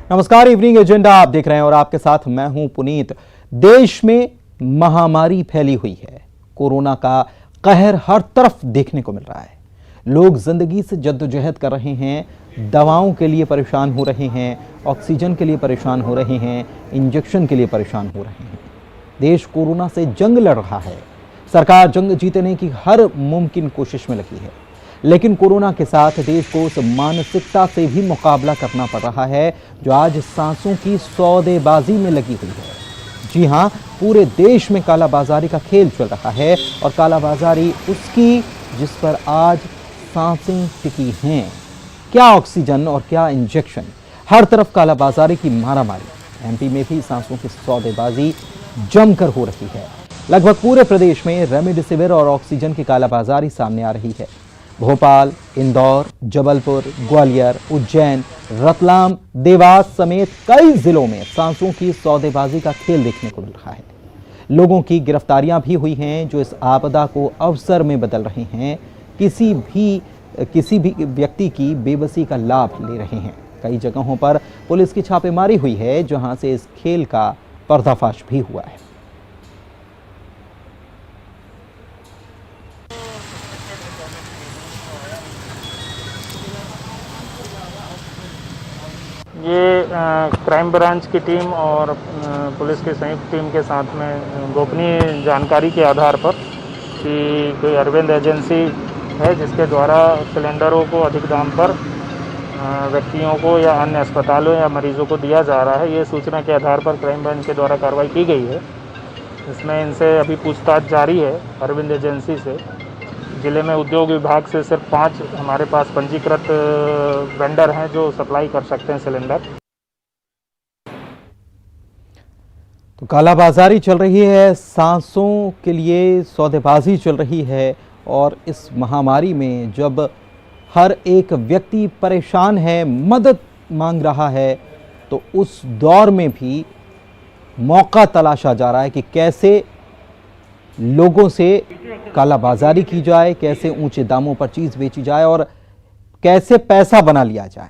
नमस्कार, evening agenda आप देख रहे हैं और आपके साथ मैं हूं पुनीत। देश में महामारी फैली हुई है। कोरोना का कहर हर तरफ देखने को मिल रहा है। लोग जिंदगी से जद्दोजहद कर रहे हैं, दवाओं के लिए परेशान हो रहे हैं, ऑक्सीजन के लिए परेशान हो रहे हैं, इंजेक्शन के लिए परेशान हो रहे हैं। देश कोरोना से जंग लड़ रहा है। सरकार जंग जीतने की हर मुमकिन कोशिश में लगी है, लेकिन कोरोना के साथ देश को उस मानसिकता से भी मुकाबला करना पड़ रहा है जो आज सांसों की सौदेबाजी में लगी हुई है। जी हां, पूरे देश में कालाबाजारी का खेल चल रहा है और कालाबाजारी उसकी जिस पर आज सांसें टिकी हैं। क्या ऑक्सीजन और क्या इंजेक्शन, हर तरफ कालाबाजारी की मारामारी। एमपी में भी सांसों की सौदेबाजी जमकर हो रही है। लगभग पूरे प्रदेश में रेमडेसिविर और ऑक्सीजन की कालाबाजारी सामने आ रही है। भोपाल, इंदौर, जबलपुर, ग्वालियर, उज्जैन, रतलाम, देवास समेत कई जिलों में सांसों की सौदेबाजी का खेल देखने को मिल रहा है। लोगों की गिरफ्तारियां भी हुई हैं जो इस आपदा को अवसर में बदल रहे हैं, किसी भी व्यक्ति की बेबसी का लाभ ले रहे हैं। कई जगहों पर पुलिस की छापेमारी हुई है जहां से इस खेल का पर्दाफाश भी हुआ है। ये क्राइम ब्रांच की टीम और पुलिस की संयुक्त टीम के साथ में गोपनीय जानकारी के आधार पर कि कोई अरविंद एजेंसी है जिसके द्वारा सिलेंडरों को अधिक दाम पर व्यक्तियों को या अन्य अस्पतालों या मरीजों को दिया जा रहा है, ये सूचना के आधार पर क्राइम ब्रांच के द्वारा कार्रवाई की गई है। इसमें इनसे अभी पूछताछ जारी है। अरविंद एजेंसी से ज़िले में उद्योग विभाग से सिर्फ 5 हमारे पास पंजीकृत वेंडर हैं जो सप्लाई कर सकते हैं सिलेंडर। तो कालाबाजारी चल रही है, सांसों के लिए सौदेबाजी चल रही है और इस महामारी में जब हर एक व्यक्ति परेशान है, मदद मांग रहा है, तो उस दौर में भी मौका तलाशा जा रहा है कि कैसे लोगों से कालाबाजारी की जाए, कैसे ऊंचे दामों पर चीज़ बेची जाए और कैसे पैसा बना लिया जाए।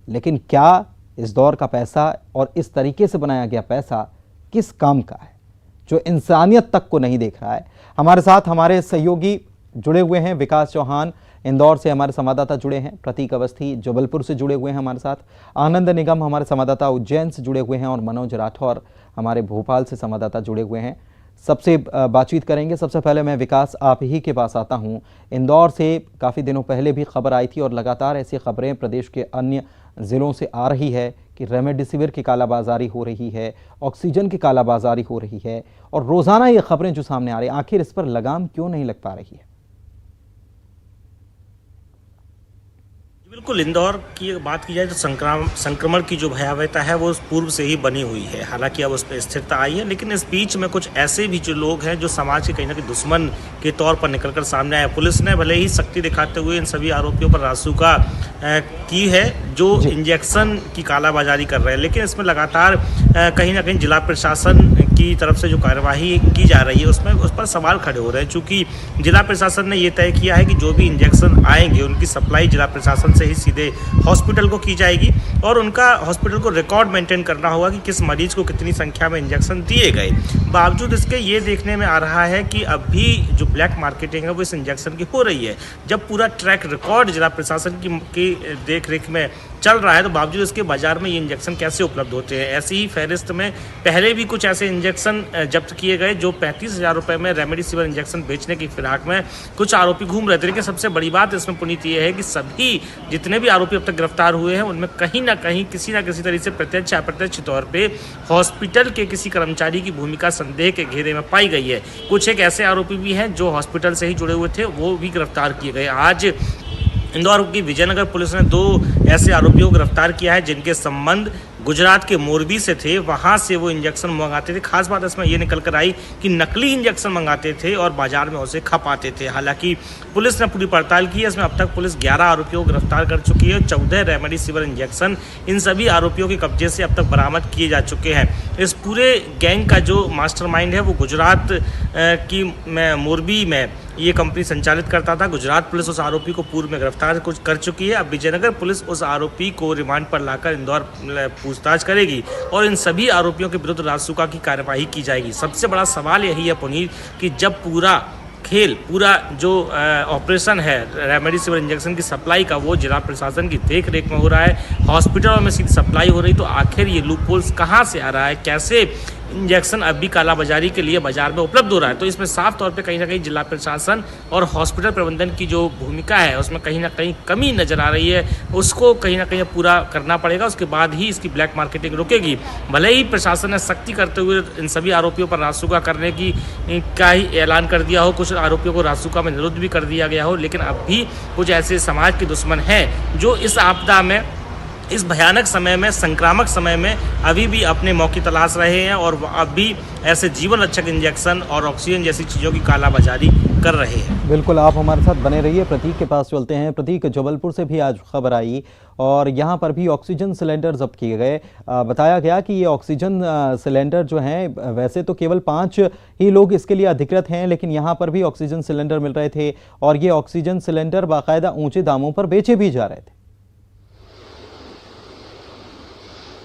लेकिन क्या इस दौर का पैसा और इस तरीके से बनाया गया पैसा किस काम का है, जो इंसानियत तक को नहीं देख रहा है। हमारे साथ हमारे सहयोगी जुड़े हुए हैं। विकास चौहान इंदौर से हमारे संवाददाता जुड़े हैं, प्रतीक अवस्थी जबलपुर से जुड़े हुए हैं हमारे साथ, आनंद निगम हमारे संवाददाता उज्जैन से जुड़े हुए हैं और मनोज राठौर हमारे भोपाल से संवाददाता जुड़े हुए हैं। सबसे बातचीत करेंगे। सबसे पहले मैं विकास आप ही के पास आता हूं। इंदौर से काफ़ी दिनों पहले भी खबर आई थी और लगातार ऐसी खबरें प्रदेश के अन्य ज़िलों से आ रही है कि रेमडेसिविर की कालाबाजारी हो रही है, ऑक्सीजन की कालाबाजारी हो रही है और रोज़ाना ये खबरें जो सामने आ रही हैं, आखिर इस पर लगाम क्यों नहीं लग पा रही है? बिल्कुल, इंदौर की बात की जाए तो संक्रमण की जो भयावहता है वो पूर्व से ही बनी हुई है। हालांकि अब उस पर स्थिरता आई है, लेकिन इस बीच में कुछ ऐसे भी जो लोग हैं जो समाज के कहीं ना कहीं दुश्मन के तौर पर निकलकर सामने आए। पुलिस ने भले ही सख्ती दिखाते हुए इन सभी आरोपियों पर रासुका की है जो इंजेक्शन की कालाबाजारी कर रहे हैं, लेकिन इसमें लगातार कहीं ना कहीं जिला प्रशासन की तरफ से जो कार्यवाही की जा रही है उस पर सवाल खड़े हो रहे हैं। चूँकि जिला प्रशासन ने ये तय किया है कि जो भी इंजेक्शन आएंगे उनकी सप्लाई जिला प्रशासन से ही सीधे हॉस्पिटल को की जाएगी और उनका हॉस्पिटल को रिकॉर्ड मेंटेन करना होगा कि किस मरीज को कितनी संख्या में इंजेक्शन दिए गए। बावजूद इसके ये देखने में आ रहा है कि अभी जो ब्लैक मार्केटिंग है वो इस इंजेक्शन की हो रही है। जब पूरा ट्रैक रिकॉर्ड जिला प्रशासन की देख रेख में चल रहा है तो बावजूद इसके बाजार में ये इंजेक्शन कैसे उपलब्ध होते हैं। ऐसी ही फहरिस्त में पहले भी कुछ ऐसे इंजेक्शन जब्त किए गए जो 35,000 रुपये में रेमडेसिविर इंजेक्शन बेचने की फिराक में कुछ आरोपी घूम रहे थे। लेकिन सबसे बड़ी बात इसमें पुनीत ये है कि सभी जितने भी आरोपी अब तक गिरफ्तार हुए हैं उनमें कहीं ना कहीं किसी ना किसी तरीके से प्रत्यक्ष या अप्रत्यक्ष तौर पे हॉस्पिटल के किसी कर्मचारी की भूमिका संदेह के घेरे में पाई गई है। कुछ एक ऐसे आरोपी भी हैं जो हॉस्पिटल से ही जुड़े हुए थे, वो भी गिरफ्तार किए गए। आज इंदौर की विजयनगर पुलिस ने 2 ऐसे आरोपियों को गिरफ्तार किया है जिनके संबंध गुजरात के मोरबी से थे। वहां से वो इंजेक्शन मंगाते थे। खास बात इसमें ये निकल कर आई कि नकली इंजेक्शन मंगाते थे और बाजार में उसे खपाते थे। हालांकि पुलिस ने पूरी पड़ताल की है। इसमें अब तक पुलिस 11 आरोपियों को गिरफ्तार कर चुकी है। 14 रेमडेसिविर इंजेक्शन इन सभी आरोपियों के कब्जे से अब तक बरामद किए जा चुके हैं। इस पूरे गैंग का जो मास्टरमाइंड है वो गुजरात की मोरबी में ये कंपनी संचालित करता था। गुजरात पुलिस उस आरोपी को पूर्व में गिरफ्तार कर चुकी है। अब विजयनगर पुलिस उस आरोपी को रिमांड पर लाकर इंदौर पूछताछ करेगी और इन सभी आरोपियों के विरुद्ध रासुका की कार्यवाही की जाएगी। सबसे बड़ा सवाल यही है पुनीत कि जब पूरा जो ऑपरेशन है रेमडेसिविर इंजेक्शन की सप्लाई का वो जिला प्रशासन की देख रेख में हो रहा है, हॉस्पिटलों में सीधी सप्लाई हो रही, तो आखिर ये लूपहोल्स कहाँ से आ रहा है, कैसे इंजेक्शन अब भी कालाबाजारी के लिए बाजार में उपलब्ध हो रहा है। तो इसमें साफ तौर पे कहीं ना कहीं जिला प्रशासन और हॉस्पिटल प्रबंधन की जो भूमिका है उसमें कहीं ना कहीं कमी नजर आ रही है। उसको कहीं ना कहीं पूरा करना पड़ेगा, उसके बाद ही इसकी ब्लैक मार्केटिंग रुकेगी। भले ही प्रशासन ने सख्ती करते हुए इन सभी आरोपियों पर रासुका करने की का ही ऐलान कर दिया हो, कुछ आरोपियों को रासुका में निरुद्ध भी कर दिया गया हो, लेकिन अब भी कुछ ऐसे समाज के दुश्मन हैं जो इस आपदा में, इस भयानक समय में, संक्रामक समय में अभी भी अपने मौके तलाश रहे हैं और अब भी ऐसे जीवन रक्षक इंजेक्शन और ऑक्सीजन जैसी चीज़ों की कालाबाजारी कर रहे हैं। बिल्कुल, आप हमारे साथ बने रहिए। प्रतीक के पास चलते हैं। प्रतीक, जबलपुर से भी आज खबर आई और यहाँ पर भी ऑक्सीजन सिलेंडर जब्त किए गए। बताया गया कि ये ऑक्सीजन सिलेंडर जो हैं, वैसे तो केवल 5 ही लोग इसके लिए अधिकृत हैं, लेकिन यहाँ पर भी ऑक्सीजन सिलेंडर मिल रहे थे और ये ऑक्सीजन सिलेंडर बाकायदा ऊंचे दामों पर बेचे भी जा रहे थे।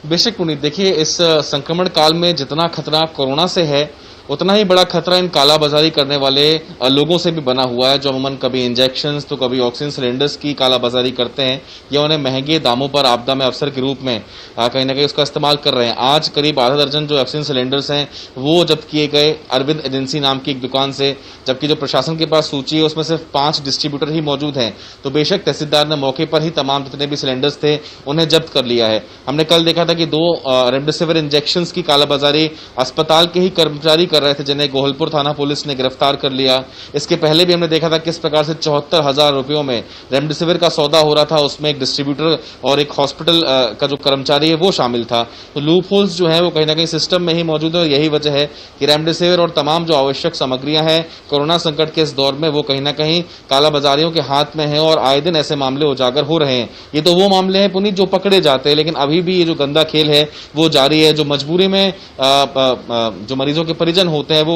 बेशक पुनीत, देखिए इस संक्रमण काल में जितना खतरा कोरोना से है उतना ही बड़ा खतरा इन कालाबाजारी करने वाले लोगों से भी बना हुआ है, जो अमूमन कभी इंजेक्शंस तो कभी ऑक्सीजन सिलेंडर्स की कालाबाजारी करते हैं या उन्हें महंगे दामों पर आपदा में अवसर के रूप में कहीं ना कहीं उसका इस्तेमाल कर रहे हैं। आज करीब आधा दर्जन जो ऑक्सीजन सिलेंडर्स हैं वो जब्त किए गए अरविंद एजेंसी नाम की एक दुकान से, जबकि जो प्रशासन के पास सूची है उसमें सिर्फ 5 डिस्ट्रीब्यूटर ही मौजूद हैं। तो बेशक तहसीलदार ने मौके पर ही तमाम जितने भी सिलेंडर्स थे उन्हें जब्त कर लिया है। हमने कल देखा था कि 2 रेमडेसिविर इंजेक्शन की कालाबाजारी अस्पताल के ही कर्मचारी कर रहे थे, जिन्हें गोहलपुर थाना पुलिस ने गिरफ्तार कर लिया। इसके पहले भी हमने देखा था किस प्रकार से 74,000 रुपयों में रेमडेसिविर का सौदा हो रहा था, उसमें एक डिस्ट्रीब्यूटर और एक हॉस्पिटल का जो कर्मचारी है वो शामिल था। तो लूप होल्स जो है वो कहीं ना कहीं सिस्टम में ही मौजूद है और यही वजह है कि रेमडेसिविर और तमाम जो आवश्यक सामग्रियां हैं कोरोना संकट के इस दौर में वो कहीं ना कहीं कालाबाजारियों के हाथ में है और आए दिन ऐसे मामले उजागर हो रहे हैं। ये तो वो मामले हैं पुनीत जो पकड़े जाते हैं, लेकिन अभी भी ये जो गंदा खेल है वो जारी है। जो मजबूरी में जो मरीजों के परिजन होते हैं वो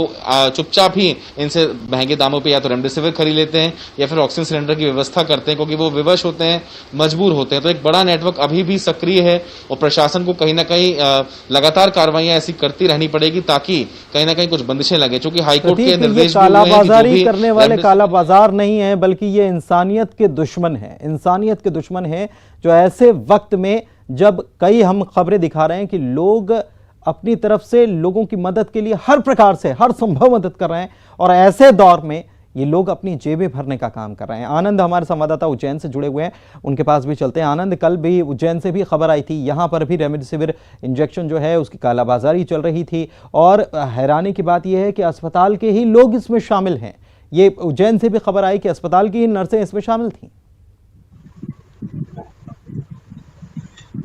चुपचाप ही इनसे महंगे दामों पे या तो रेमडेसिविर खरीद लेते हैं या फिर ऑक्सीजन सिलेंडर की व्यवस्था करते हैं, क्योंकि वो विवश होते हैं, मजबूर होते हैं। तो एक बड़ा नेटवर्क अभी भी सक्रिय है और प्रशासन को कहीं ना कहीं लगातार कार्रवाइयां ऐसी करती रहनी पड़ेगी ताकि कहीं ना कहीं कुछ बंदिशें लगे। चूंकि हाईकोर्ट के निर्देश कालाबाजारी करने वाले कालाबाजार नहीं है, बल्कि ये इंसानियत के दुश्मन है। इंसानियत के दुश्मन है जो ऐसे वक्त में, जब कई हम खबरें दिखा रहे हैं कि लोग अपनी तरफ से लोगों की मदद के लिए हर प्रकार से हर संभव मदद कर रहे हैं, और ऐसे दौर में ये लोग अपनी जेबें भरने का काम कर रहे हैं। आनंद हमारे संवाददाता उज्जैन से जुड़े हुए हैं, उनके पास भी चलते हैं। आनंद, कल भी उज्जैन से भी खबर आई थी, यहाँ पर भी रेमडेसिविर इंजेक्शन जो है उसकी कालाबाजारी चल रही थी, और हैरानी की बात यह है कि अस्पताल के ही लोग इसमें शामिल हैं। ये उज्जैन से भी खबर आई कि अस्पताल की ही नर्सें इसमें शामिल थी।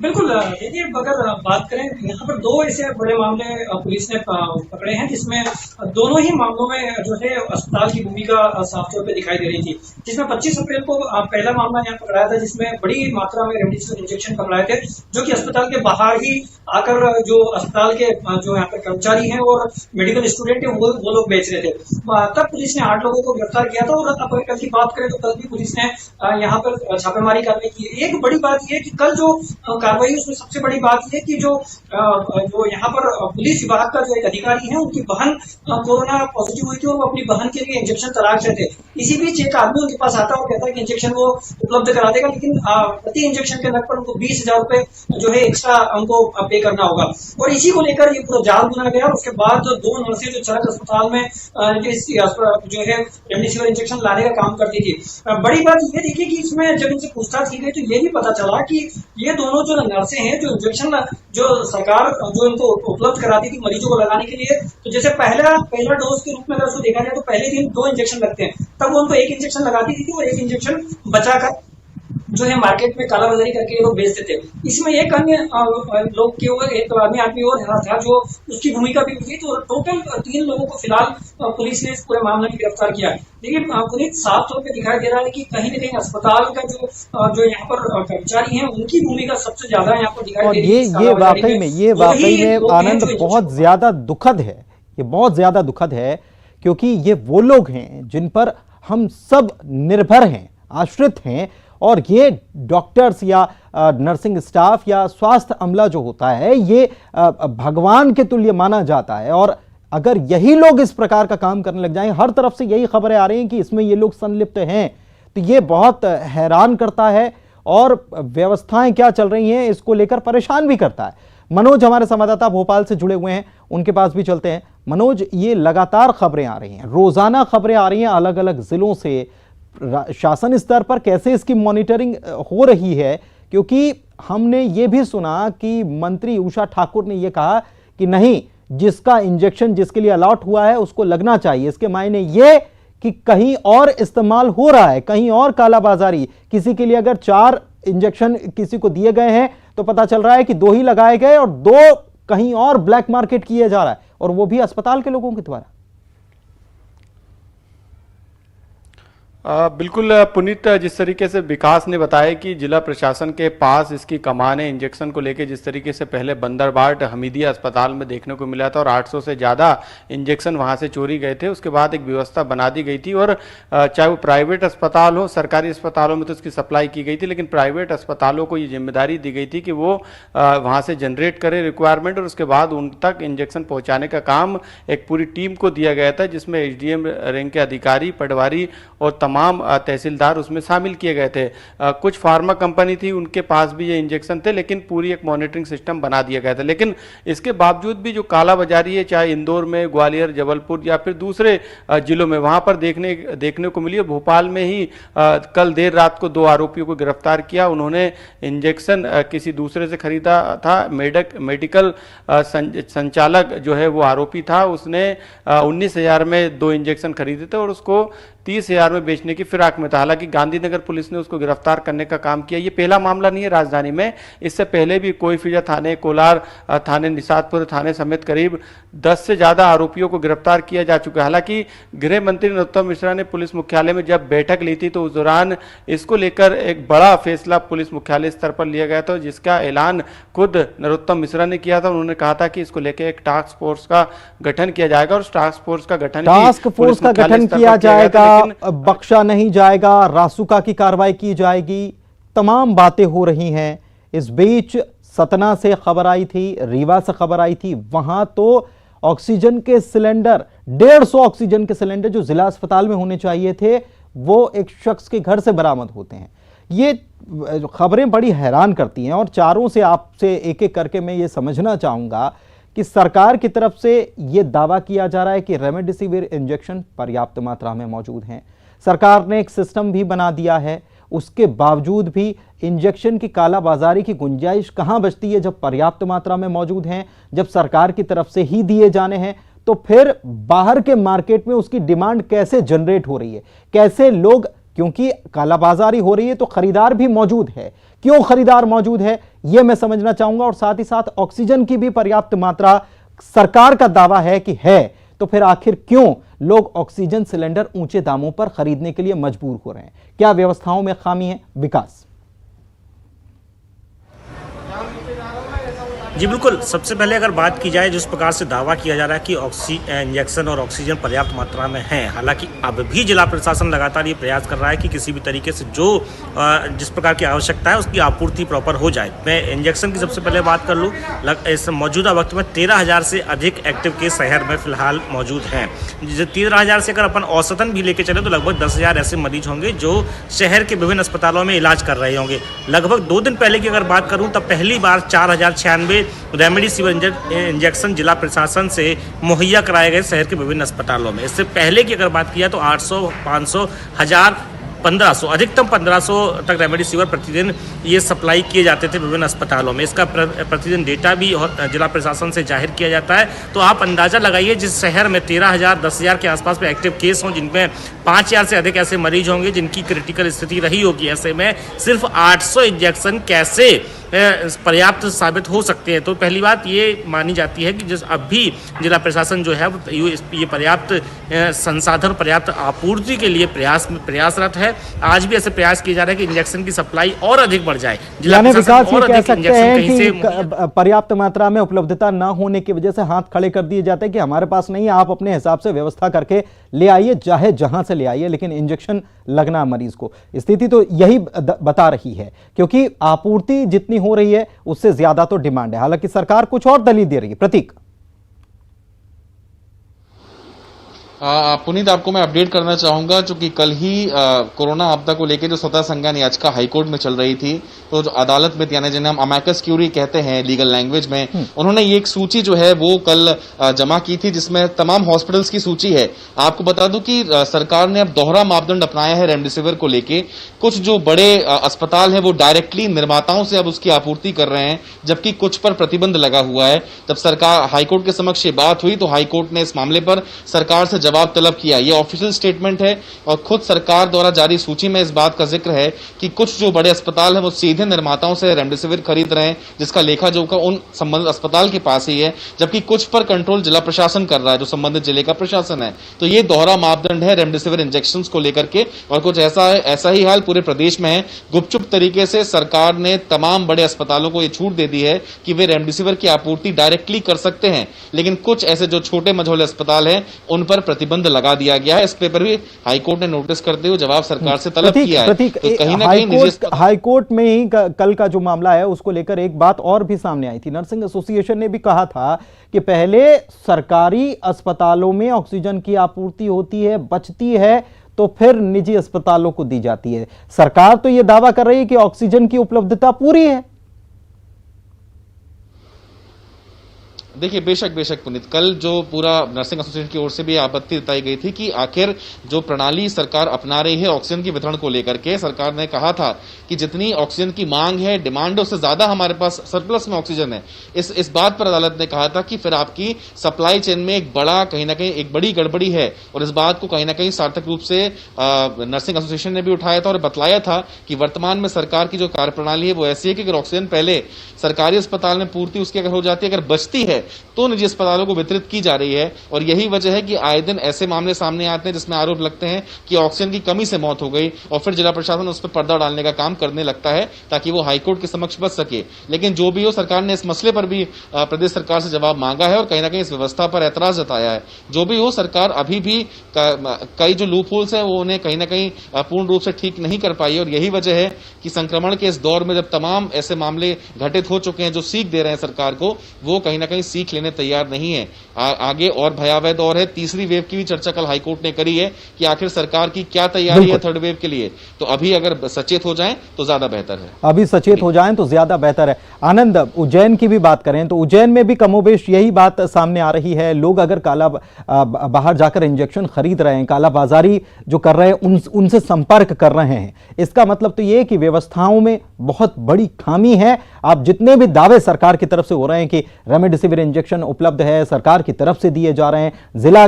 बिल्कुल, देखिए अगर बात करें यहाँ पर 2 ऐसे बड़े मामले पुलिस ने पकड़े हैं, जिसमें दोनों ही मामलों में जो है अस्पताल की भूमिका साफ तौर पे दिखाई दे रही थी। जिसमें 25 अप्रैल को पहला मामला यहाँ पकड़ाया था, जिसमें बड़ी मात्रा में रेमडेसिविर इंजेक्शन पकड़ाए थे, जो कि अस्पताल के बाहर ही आकर जो अस्पताल के जो यहाँ पर कर्मचारी हैं और मेडिकल स्टूडेंट है वो लोग बेच रहे थे। तब पुलिस ने 8 लोगों को गिरफ्तार किया था। और अब कल की बात करें तो कल भी पुलिस ने यहाँ पर छापेमारी कार्रवाई की। एक बड़ी बात यह कि कल जो कार्रवाई, उसमें सबसे बड़ी बात यह कि जो यहाँ पर पुलिस विभाग का जो एक अधिकारी है, उनकी बहन कोरोना पॉजिटिव हुई थी और वो अपनी बहन के लिए इंजेक्शन तलाश रहे थे। इसी बीच एक आदमी उनके पास आता है और कहता है कि इंजेक्शन वो उपलब्ध करा देगा, लेकिन प्रति इंजेक्शन के नग पर उनको 20,000 रुपए जो है एक्स्ट्रा उनको पे करना होगा। और इसी को लेकर ये पूरा जाल बुना गया। उसके बाद 2 नर्सें जो चरक अस्पताल में जो है रेमडेसिविर इंजेक्शन लाने का काम करती थी। बड़ी बात ये देखिए कि इसमें जब इनसे पूछताछ की गई तो ये भी पता चला कि ये दोनों जो नर्सें हैं, जो इंजेक्शन जो सरकार जो इनको उपलब्ध कराती थी मरीजों को लगाने के लिए, तो जैसे पहला डोज के रूप में अगर उसको देखा जाए तो पहले दिन 2 इंजेक्शन लगते हैं, तब वो उनको 1 इंजेक्शन लगाती थी और 1 इंजेक्शन बचाकर जो है मार्केट में कालाबाजारी करके ये लोग बेचते थे। इसमें एक अन्य लोग के ऊपर एक आदमी और था जो उसकी भूमिका भी हुई। तो टोटल 3 लोगों को फिलहाल पुलिस ने इस पूरे मामले में गिरफ्तार किया। देखिए पुलिस साफ तौर पे दिखाई दे रहा है कि कहीं न कहीं अस्पताल का जो यहाँ पर कर्मचारी हैं उनकी भूमिका सबसे ज्यादा यहाँ पर दिखाई दे रही है। ये वाकई में आनंद बहुत ज्यादा दुखद है। ये बहुत ज्यादा दुखद है क्योंकि ये वो लोग हैं जिन पर हम सब निर्भर हैं, आश्रित हैं, और ये डॉक्टर्स या नर्सिंग स्टाफ या स्वास्थ्य अमला जो होता है ये भगवान के तुल्य माना जाता है। और अगर यही लोग इस प्रकार का काम करने लग जाएं, हर तरफ से यही खबरें आ रही हैं कि इसमें ये लोग संलिप्त हैं, तो ये बहुत हैरान करता है और व्यवस्थाएं क्या चल रही हैं इसको लेकर परेशान भी करता है। मनोज हमारे संवाददाता भोपाल से जुड़े हुए हैं, उनके पास भी चलते हैं। मनोज, ये लगातार खबरें आ रही हैं, रोजाना खबरें आ रही हैं अलग अलग जिलों से, शासन स्तर पर कैसे इसकी मॉनिटरिंग हो रही है? क्योंकि हमने ये भी सुना कि मंत्री उषा ठाकुर ने यह कहा कि नहीं, जिसका इंजेक्शन जिसके लिए अलॉट हुआ है उसको लगना चाहिए। इसके मायने ये कि कहीं और इस्तेमाल हो रहा है, कहीं और कालाबाजारी, किसी के लिए अगर 4 इंजेक्शन किसी को दिए गए हैं तो पता चल रहा है कि 2 ही लगाए गए और 2 कहीं और ब्लैक मार्केट किया जा रहा है, और वो भी अस्पताल के लोगों के द्वारा। बिल्कुल पुनीत, जिस तरीके से विकास ने बताया कि जिला प्रशासन के पास इसकी कमान है इंजेक्शन को लेकर, जिस तरीके से पहले बंदरबाट हमीदिया अस्पताल में देखने को मिला था और 800 से ज़्यादा इंजेक्शन वहां से चोरी गए थे, उसके बाद एक व्यवस्था बना दी गई थी। और चाहे वो प्राइवेट अस्पताल हो, सरकारी अस्पतालों में तो इसकी सप्लाई की गई थी, लेकिन प्राइवेट अस्पतालों को ये जिम्मेदारी दी गई थी कि वो वहाँ से जनरेट करे रिक्वायरमेंट और उसके बाद उन तक इंजेक्शन पहुँचाने का काम एक पूरी टीम को दिया गया था, जिसमें SDM रैंक के अधिकारी, पटवारी और तमाम तहसीलदार उसमें शामिल किए गए थे। कुछ फार्मा कंपनी थी, उनके पास भी ये इंजेक्शन थे, लेकिन पूरी एक मॉनिटरिंग सिस्टम बना दिया गया था। लेकिन इसके बावजूद भी जो कालाबाजारी है, चाहे इंदौर में, ग्वालियर, जबलपुर या फिर दूसरे जिलों में, वहां पर देखने को मिली। भोपाल में ही कल देर रात को 2 आरोपियों को गिरफ्तार किया। उन्होंने इंजेक्शन किसी दूसरे से खरीदा था। मेडिकल संचालक जो है वो आरोपी था, उसने 19,000 में 2 इंजेक्शन खरीदे थे और उसको 30,000 में बेचने की फिराक में था। हालांकि गांधीनगर पुलिस ने उसको गिरफ्तार करने का काम किया। ये पहला मामला नहीं है राजधानी में, इससे पहले भी कोईफिजा थाने, कोलार थाने, निशातपुर थाने समेत करीब 10 से ज्यादा आरोपियों को गिरफ्तार किया जा चुका है। हालांकि गृह मंत्री नरोत्तम मिश्रा ने पुलिस मुख्यालय में जब बैठक ली थी तो उस दौरान इसको लेकर एक बड़ा फैसला पुलिस मुख्यालय स्तर पर लिया गया था, जिसका ऐलान खुद नरोत्तम मिश्रा ने किया था। उन्होंने कहा था कि इसको लेकर एक टास्क फोर्स का गठन किया जाएगा और टास्क फोर्स का गठन किया जाएगा, बख्शा नहीं जाएगा, रासुका की कार्रवाई की जाएगी, तमाम बातें हो रही हैं। इस बीच सतना से खबर आई थी, रीवा से खबर आई थी, वहां तो ऑक्सीजन के सिलेंडर, 150 ऑक्सीजन के सिलेंडर जो जिला अस्पताल में होने चाहिए थे, वो एक शख्स के घर से बरामद होते हैं। ये खबरें बड़ी हैरान करती हैं और चारों से आपसे एक एक करके मैं ये समझना चाहूंगा कि सरकार की तरफ से यह दावा किया जा रहा है कि रेमडेसिविर इंजेक्शन पर्याप्त मात्रा में मौजूद हैं। सरकार ने एक सिस्टम भी बना दिया है, उसके बावजूद भी इंजेक्शन की कालाबाजारी की गुंजाइश कहां बचती है जब पर्याप्त मात्रा में मौजूद हैं, जब सरकार की तरफ से ही दिए जाने हैं, तो फिर बाहर के मार्केट में उसकी डिमांड कैसे जनरेट हो रही है, कैसे लोग, क्योंकि कालाबाजारी हो रही है तो खरीदार भी मौजूद है, क्यों खरीदार मौजूद है यह मैं समझना चाहूंगा। और साथ ही साथ ऑक्सीजन की भी पर्याप्त मात्रा सरकार का दावा है कि है, तो फिर आखिर क्यों लोग ऑक्सीजन सिलेंडर ऊंचे दामों पर खरीदने के लिए मजबूर हो रहे हैं? क्या व्यवस्थाओं में खामी है? विकास जी बिल्कुल, सबसे पहले अगर बात की जाए जिस प्रकार से दावा किया जा रहा है कि इंजेक्शन और ऑक्सीजन पर्याप्त मात्रा में है, हालांकि अब भी जिला प्रशासन लगातार ये प्रयास कर रहा है कि किसी भी तरीके से जो जिस प्रकार की आवश्यकता है उसकी आपूर्ति प्रॉपर हो जाए। मैं इंजेक्शन की सबसे पहले बात कर लूँ, इस मौजूदा वक्त में 13,000 से अधिक एक्टिव केस शहर में फिलहाल मौजूद हैं। 13,000 से अगर अपन औसतन भी लेके चले तो लगभग 10,000 ऐसे मरीज होंगे जो शहर के विभिन्न अस्पतालों में इलाज कर रहे होंगे। लगभग 2 दिन पहले की अगर बात करूँ तब पहली बार 4,096 रेमडेसिविर इंजेक्शन जिला प्रशासन से मुहैया कराए गए शहर के विभिन्न अस्पतालों में। इससे पहले की अगर बात किया तो 800, 500, 1000, 1500, अधिकतम 1500 तक रेमडेसिविर प्रतिदिन ये सप्लाई किए जाते थे विभिन्न अस्पतालों में। इसका प्रतिदिन डेटा भी जिला प्रशासन से जाहिर किया जाता है। तो आप अंदाजा लगाइए, जिस शहर में 13,000, 10,000 के आसपास में एक्टिव केस हों, जिनमें 5,000 से अधिक ऐसे मरीज होंगे जिनकी क्रिटिकल स्थिति रही होगी, ऐसे में सिर्फ 800 इंजेक्शन कैसे पर्याप्त साबित हो सकते हैं। तो पहली बात ये मानी जाती है कि जिस अब भी जिला प्रशासन जो है ये पर्याप्त संसाधन, पर्याप्त आपूर्ति के लिए प्रयासरत है। आज भी ऐसे प्रयास किए जा रहे हैं कि इंजेक्शन की सप्लाई और अधिक बढ़ जाए। जिला विकास ये कह सकते हैं कि पर्याप्त मात्रा में उपलब्धता न होने की वजह से हाथ खड़े कर दिए जाते हैं कि हमारे पास नहीं, आप अपने हिसाब से व्यवस्था करके ले आइए, चाहे जहां से ले आइए, लेकिन इंजेक्शन लगना मरीज को। स्थिति तो यही बता रही है, क्योंकि आपूर्ति जितनी हो रही है उससे ज्यादा तो डिमांड है। हालांकि सरकार कुछ और दलील दे रही है। प्रतीक, पुनीत, आपको मैं अपडेट करना चाहूंगा, चूंकि कल ही कोरोना आपदा को लेकर जो स्वतः संज्ञान याचिका हाईकोर्ट में चल रही थी, तो जो अदालत में यानी जिन्हें हम अमैकस क्यूरी कहते हैं लीगल लैंग्वेज में, उन्होंने ये एक सूची जो है वो कल जमा की थी, जिसमें तमाम हॉस्पिटल्स की सूची है। आपको बता दूं कि सरकार ने अब दोहरा मापदंड अपनाया है रेमडेसिविर को लेके। कुछ जो बड़े अस्पताल हैं वो डायरेक्टली निर्माताओं से अब उसकी आपूर्ति कर रहे हैं, जबकि कुछ पर प्रतिबंध लगा हुआ है। जब सरकार हाईकोर्ट के समक्ष ये बात हुई तो हाईकोर्ट ने इस मामले पर सरकार से जवाब तलब किया। ये ऑफिशियल स्टेटमेंट है और खुद सरकार द्वारा जारी सूची में इस बात का जिक्र है कि कुछ जो बड़े अस्पताल हैं वो सीधे निर्माताओं से रेमडेसिविर खरीद रहे हैं, जिसका लेखा जोखा उन संबंधित अस्पताल के पास ही है, जबकि कुछ पर कंट्रोल जिला प्रशासन कर रहा है, जो संबंधित जिले का प्रशासन है। तो ये दोहरा मापदंड है रेमडेसिविर इंजेक्शन को लेकर के, और कुछ ऐसा ही हाल पूरे प्रदेश में है। गुपचुप तरीके से सरकार ने तमाम बड़े अस्पतालों को यह छूट दे दी है कि वे रेमडेसिविर की आपूर्ति डायरेक्टली कर सकते हैं, लेकिन कुछ ऐसे जो छोटे मझोले अस्पताल हैं उन पर प्रतिबंध लगा दिया गया है। इस पेपर भी हाईकोर्ट ने नोटिस करते हुए जवाब सरकार से तलब किया है। तो कहीं ना कहीं हाईकोर्ट में ही कल का जो मामला है उसको लेकर एक बात और भी सामने आई थी। नर्सिंग एसोसिएशन ने भी कहा था कि पहले सरकारी अस्पतालों में ऑक्सीजन की आपूर्ति होती है, बचती है तो फिर निजी अस्पतालों को दी जाती है। सरकार तो यह दावा कर रही है कि ऑक्सीजन की उपलब्धता पूरी है। देखिए, बेशक पुनीत, कल जो पूरा नर्सिंग एसोसिएशन की ओर से भी आपत्ति जताई गई थी कि आखिर जो प्रणाली सरकार अपना रही है ऑक्सीजन की वितरण को लेकर के, सरकार ने कहा था कि जितनी ऑक्सीजन की मांग है, डिमांड है, उससे ज्यादा हमारे पास सरप्लस में ऑक्सीजन है। इस बात पर अदालत ने कहा था कि फिर आपकी सप्लाई चेन में कहीं ना कहीं एक बड़ी गड़बड़ी है, और इस बात को कहीं ना कहीं सार्थक रूप से नर्सिंग एसोसिएशन ने भी उठाया था और बतलाया था कि वर्तमान में सरकार की जो कार्यप्रणाली है वो ऐसी है कि अगर ऑक्सीजन पहले सरकारी अस्पताल में पूर्ति उसकी अगर हो जाती है, अगर बचती है तो निजी अस्पतालों को वितरित की जा रही है। और यही वजह है कि आए दिन ऐसे मामले सामने आते हैं जिसमें आरोप लगते हैं कि ऑक्सीजन की कमी से मौत हो गई, और फिर जिला प्रशासन उस पर पर्दा डालने का काम करने लगता है ताकि वो हाईकोर्ट के समक्ष बच सके। लेकिन जो भी हो, सरकार ने इस मसले पर भी प्रदेश सरकार से जवाब मांगा है और कहीं ना कहीं इस व्यवस्था पर ऐतराज जताया है। जो भी हो, सरकार अभी भी कई जो लूप होल्स है वो उन्हें कहीं ना कहीं पूर्ण रूप से ठीक नहीं कर पाई, और यही वजह है कि संक्रमण के इस दौर में जब तमाम ऐसे मामले घटित हो चुके हैं जो सीख दे रहे हैं सरकार को, वो कहीं ना कहीं सीख लेने तैयार नहीं है। आगे और भयावह दौर है। तीसरी वेव की भी चर्चा कल हाईकोर्ट ने करी है कि आखिर सरकार की क्या तैयारी है थर्ड वेव के लिए। तो अभी अगर सचेत हो जाएं तो ज्यादा बेहतर है। अभी सचेत हो जाएं तो ज्यादा बेहतर है। आनंद, उज्जैन की भी बात करें तो उज्जैन में भी कमोबेश यही बात सामने आ रही है। लोग अगर बाहर जाकर इंजेक्शन खरीद रहे हैं, कालाबाजारी जो कर रहे हैं, उनसे संपर्क कर रहे हैं, इसका मतलब तो यह कि व्यवस्थाओं में बहुत बड़ी खामी है। आप जितने भी दावे सरकार की तरफ से हो रहे हैं कि रेमडेसिविर इंजेक्शन उपलब्ध है, सरकार की तरफ से दिए जा रहे हैं, जिला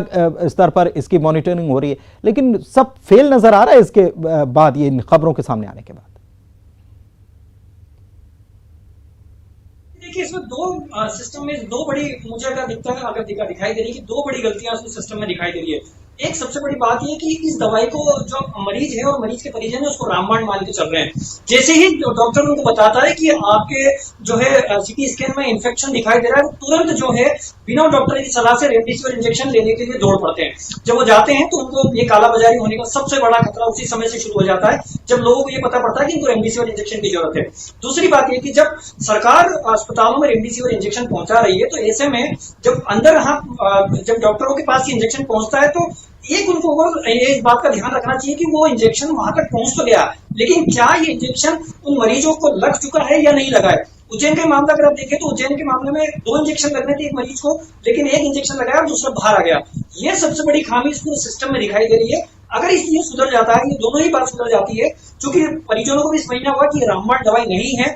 स्तर पर इसकी मॉनिटरिंग हो रही है, लेकिन सब फेल नजर आ रहा है इसके बाद, ये इन खबरों के सामने आने के बाद। देखिए, इसमें दो सिस्टम में दो बड़ी मुझे अगर दिखाई दे रही है कि दो बड़ी गलतियां उस सिस्टम में दिखाई दे रही है। एक सबसे बड़ी बात यह कि इस दवाई को जो मरीज है और मरीज के परिजन है उसको रामबाण मान के चल रहे हैं। जैसे ही डॉक्टर उनको बताता है कि आपके जो है सीटी स्कैन में इंफेक्शन दिखाई दे रहा है, तुरंत जो है बिना डॉक्टर की सलाह से रेमडेसिविर इंजेक्शन लेने के लिए दौड़ पड़ते हैं। जब वो जाते हैं तो उनको ये कालाबाजारी होने का सबसे बड़ा खतरा उसी समय से शुरू हो जाता है जब लोगों को ये पता पड़ता है कि इनको रेमडेसिविर इंजेक्शन की जरूरत है। दूसरी बात यह कि जब सरकार अस्पतालों में रेमडेसिविर इंजेक्शन पहुंचा रही है तो ऐसे में जब जब डॉक्टरों के पास ये इंजेक्शन पहुंचता है तो एक उनको इस बात का ध्यान रखना चाहिए कि वो इंजेक्शन वहां तक पहुंच तो गया, लेकिन क्या ये इंजेक्शन उन मरीजों को लग चुका है या नहीं लगा है। उज्जैन का मामला अगर आप देखें तो उज्जैन के मामले में 2 इंजेक्शन लगने थे एक मरीज को, लेकिन एक इंजेक्शन लगाया और दूसरा बाहर आ गया। ये सबसे बड़ी खामी इस पूरे सिस्टम में दिखाई दे रही है। अगर ये सुधर जाता है, ये दोनों ही बात सुधर जाती है, क्योंकि परिजनों को भी समझना होगा कि ये रामबाण दवाई नहीं है,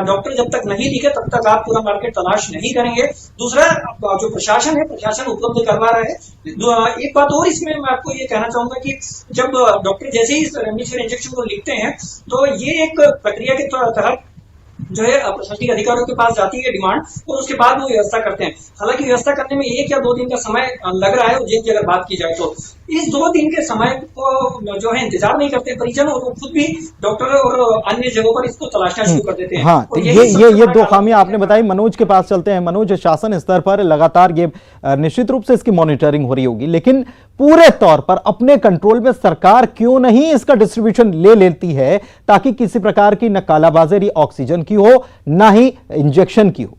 डॉक्टर जब तक नहीं लिखे तब तक आप पूरा मार्केट तलाश नहीं करेंगे। दूसरा, जो प्रशासन है, प्रशासन उपलब्ध करवा रहा है। एक बात और इसमें मैं आपको ये कहना चाहूंगा कि जब डॉक्टर जैसे ही रेमडेसिविर इंजेक्शन को लिखते हैं तो ये एक प्रक्रिया के तहत जो है प्रशासनिक अधिकारियों के पास जाती है डिमांड, और उसके बाद वो व्यवस्था करते हैं। हालांकि व्यवस्था करने में 1 या 2 दिन का समय लग रहा है उज्जैन की अगर बात की जाए तो। इस 2 दिन के समय को जो है इंतजार नहीं करते परिजन, और वो खुद भी डॉक्टर और अन्य जगहों पर इसको तलाशना शुरू कर देते हैं। हाँ, तो ये 2 खामियां आपने बताई। मनोज के पास चलते हैं। मनोज, शासन स्तर पर लगातार ये निश्चित रूप से इसकी मॉनिटरिंग हो रही होगी, लेकिन पूरे तौर पर अपने कंट्रोल में सरकार क्यों नहीं इसका डिस्ट्रीब्यूशन ले लेती है, ताकि किसी प्रकार की न कालाबाजारी ऑक्सीजन की हो, ना ही इंजेक्शन की हो?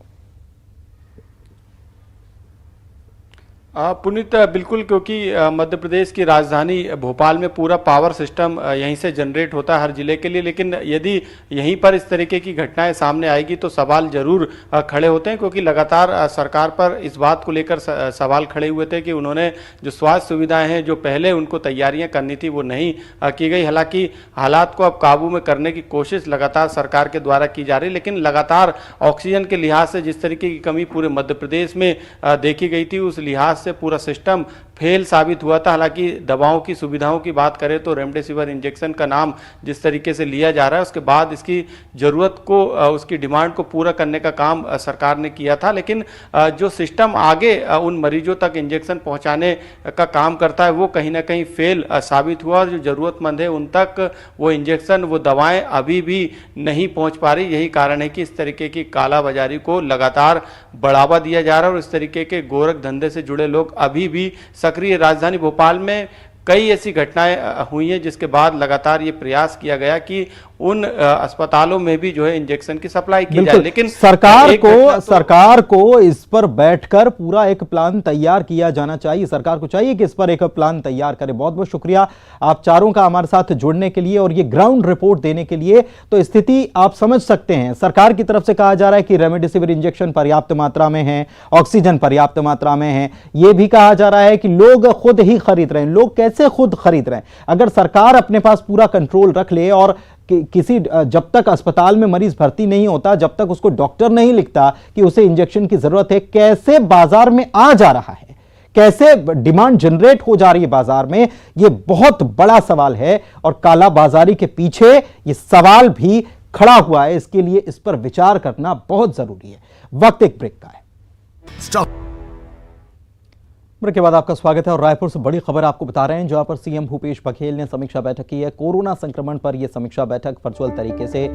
पुनीत, बिल्कुल, क्योंकि मध्य प्रदेश की राजधानी भोपाल में पूरा पावर सिस्टम यहीं से जनरेट होता है हर जिले के लिए, लेकिन यदि यहीं पर इस तरीके की घटनाएं सामने आएगी तो सवाल जरूर खड़े होते हैं, क्योंकि लगातार सरकार पर इस बात को लेकर सवाल खड़े हुए थे कि उन्होंने जो स्वास्थ्य सुविधाएं हैं, जो पहले उनको तैयारियां करनी थी, वो नहीं की गई। हालांकि हालात को अब काबू में करने की कोशिश लगातार सरकार के द्वारा की जा रही, लेकिन लगातार ऑक्सीजन के लिहाज से जिस तरीके की कमी पूरे मध्य प्रदेश में देखी गई थी, उस लिहाज से पूरा सिस्टम फेल साबित हुआ था। हालांकि दवाओं की सुविधाओं की बात करें तो रेमडेसिविर इंजेक्शन का नाम जिस तरीके से लिया जा रहा है, उसके बाद इसकी जरूरत को, उसकी डिमांड को पूरा करने का काम सरकार ने किया था, लेकिन जो सिस्टम आगे उन मरीजों तक इंजेक्शन पहुंचाने का काम करता है, वो कहीं ना कहीं फेल साबित हुआ, और जो जरूरतमंद है उन तक वो इंजेक्शन, वो दवाएं अभी भी नहीं पहुंच पा रही। यही कारण है कि इस तरीके की कालाबाजारी को लगातार बढ़ावा दिया जा रहा है, और इस तरीके के गोरख धंधे से जुड़े लोग अभी भी सक्रिय। राजधानी भोपाल में कई ऐसी घटनाएं हुई हैं जिसके बाद लगातार ये प्रयास किया गया कि उन अस्पतालों में भी जो है इंजेक्शन की सप्लाई की जाए, लेकिन सरकार को इस पर बैठकर पूरा एक प्लान तैयार किया जाना चाहिए। सरकार को चाहिए कि इस पर एक प्लान तैयार करे। बहुत बहुत शुक्रिया आप चारों का हमारे साथ जुड़ने के लिए और ये ग्राउंड रिपोर्ट देने के लिए। तो स्थिति आप समझ सकते हैं, सरकार की तरफ से कहा जा रहा है कि रेमडेसिविर इंजेक्शन पर्याप्त मात्रा में है, ऑक्सीजन पर्याप्त मात्रा में है। यह भी कहा जा रहा है कि लोग खुद ही खरीद रहे हैं। लोग कैसे खुद खरीद रहे हैं? अगर सरकार अपने पास पूरा कंट्रोल रख ले और किसी, जब तक अस्पताल में मरीज भर्ती नहीं होता, जब तक उसको डॉक्टर नहीं लिखता कि उसे इंजेक्शन की जरूरत है, कैसे बाजार में आ जा रहा है, कैसे डिमांड जनरेट हो जा रही है बाजार में, यह बहुत बड़ा सवाल है। और काला बाजारी के पीछे यह सवाल भी खड़ा हुआ है। इसके लिए इस पर विचार करना बहुत जरूरी है। वक्त एक ब्रेक का है। ब्रेक के बाद आपका स्वागत है और रायपुर से बड़ी खबर आपको बता रहे हैं, जहां पर सीएम भूपेश बघेल ने समीक्षा बैठक की है। कोरोना संक्रमण पर यह समीक्षा बैठक वर्चुअल तरीके से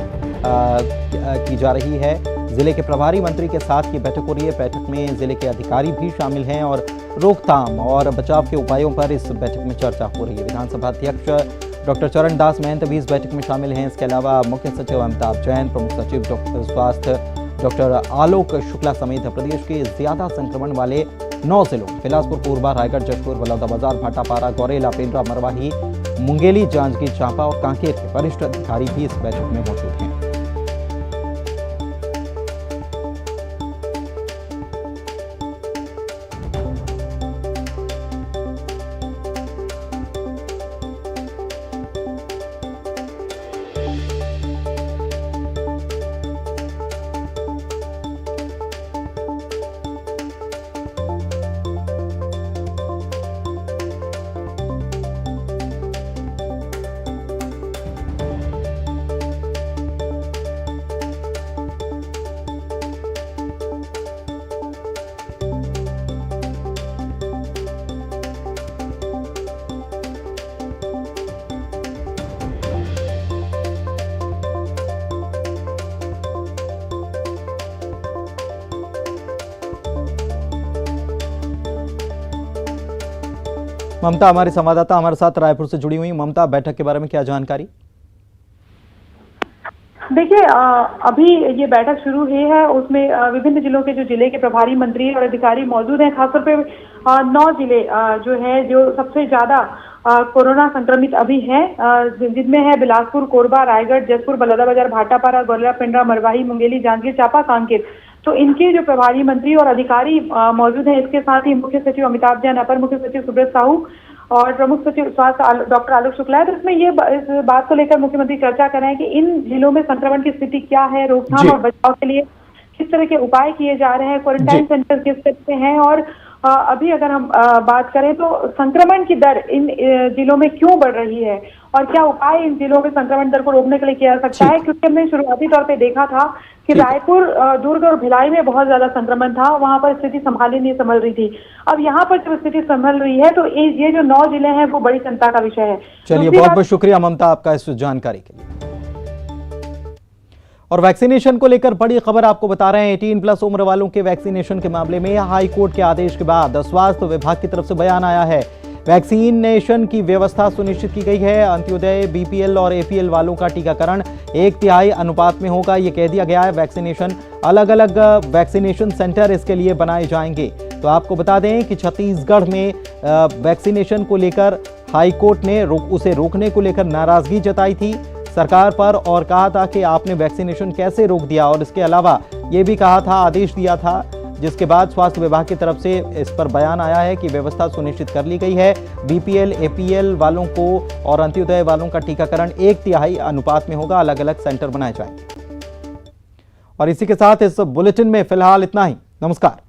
की जा रही है। जिले के प्रभारी मंत्री के साथ ये बैठक हो रही है। बैठक में जिले के अधिकारी भी शामिल हैं और रोकथाम और बचाव के उपायों पर इस बैठक में चर्चा हो रही है। विधानसभा अध्यक्ष डॉक्टर चरणदास महंत भी इस बैठक में शामिल हैं। इसके अलावा मुख्य सचिव अमिताभ जैन, प्रमुख सचिव स्वास्थ्य डॉक्टर आलोक शुक्ला समेत प्रदेश के ज्यादा संक्रमण वाले 9 जिलों बिलासपुर, कोरबा, रायगढ़, जशपुर, बलौदाबाजार, भाटापारा, गौरेला, पेंड्रा, मरवाही, मुंगेली, जांजगीर चांपा और कांकेर के वरिष्ठ अधिकारी भी इस बैठक में मौजूद हैं। ममता हमारी संवाददाता हमारे साथ रायपुर से जुड़ी हुई। ममता, बैठक के बारे में क्या जानकारी? देखिए, अभी ये बैठक शुरू हुई है, उसमें विभिन्न जिलों के जो जिले के प्रभारी मंत्री और अधिकारी मौजूद हैं। खासतौर पे 9 जिले जो है, जो सबसे ज्यादा कोरोना संक्रमित अभी हैं, जिनमें है बिलासपुर, कोरबा, रायगढ़, जसपुर, बलौदाबाजार, भाटापारा, गौरेला, पेंड्रा, मरवाही, मुंगेली, जांजगीर चांपा, कांकेर। तो इनके जो प्रभारी मंत्री और अधिकारी मौजूद हैं, इसके साथ ही मुख्य सचिव अमिताभ जैन, अपर मुख्य सचिव सुब्रत साहू और प्रमुख सचिव स्वास्थ्य डॉक्टर आलोक शुक्ला है। तो इसमें इस बात को लेकर मुख्यमंत्री चर्चा कर रहे हैं कि इन जिलों में संक्रमण की स्थिति क्या है, रोकथाम और बचाव के लिए किस तरह के उपाय किए जा रहे हैं, क्वारंटाइन सेंटर किस तरह से हैं और अभी अगर हम बात करें तो संक्रमण की दर इन जिलों में क्यों बढ़ रही है और क्या उपाय इन जिलों में संक्रमण दर को रोकने के लिए किया जा सकता है, क्योंकि हमने शुरुआती तौर पे देखा था कि रायपुर, दुर्ग और भिलाई में बहुत ज्यादा संक्रमण था, वहां पर स्थिति संभल रही थी। अब यहाँ पर जब स्थिति संभल रही है तो ये जो 9 जिले हैं वो बड़ी चिंता का विषय है। चलिए, बहुत बहुत शुक्रिया ममता आपका इस जानकारी के लिए। और वैक्सीनेशन को लेकर बड़ी खबर आपको बता रहे हैं। 18+ उम्र वालों के वैक्सीनेशन के मामले में हाई कोर्ट के आदेश के बाद स्वास्थ्य विभाग की तरफ से बयान आया है। वैक्सीनेशन की व्यवस्था सुनिश्चित की गई है। अंत्योदय, बीपीएल और एपीएल वालों का टीकाकरण 1/3 अनुपात में होगा, ये कह दिया गया है। वैक्सीनेशन अलग अलग वैक्सीनेशन सेंटर इसके लिए बनाए जाएंगे। तो आपको बता दें कि छत्तीसगढ़ में वैक्सीनेशन को लेकर हाई कोर्ट ने उसे रोकने को लेकर नाराजगी जताई थी सरकार पर और कहा था कि आपने वैक्सीनेशन कैसे रोक दिया, और इसके अलावा ये भी कहा था, आदेश दिया था, जिसके बाद स्वास्थ्य विभाग की तरफ से इस पर बयान आया है कि व्यवस्था सुनिश्चित कर ली गई है। बीपीएल, एपीएल वालों को और अंत्योदय वालों का टीकाकरण 1/3 अनुपात में होगा, अलग अलग सेंटर बनाए जाएंगे। और इसी के साथ इस बुलेटिन में फिलहाल इतना ही। नमस्कार।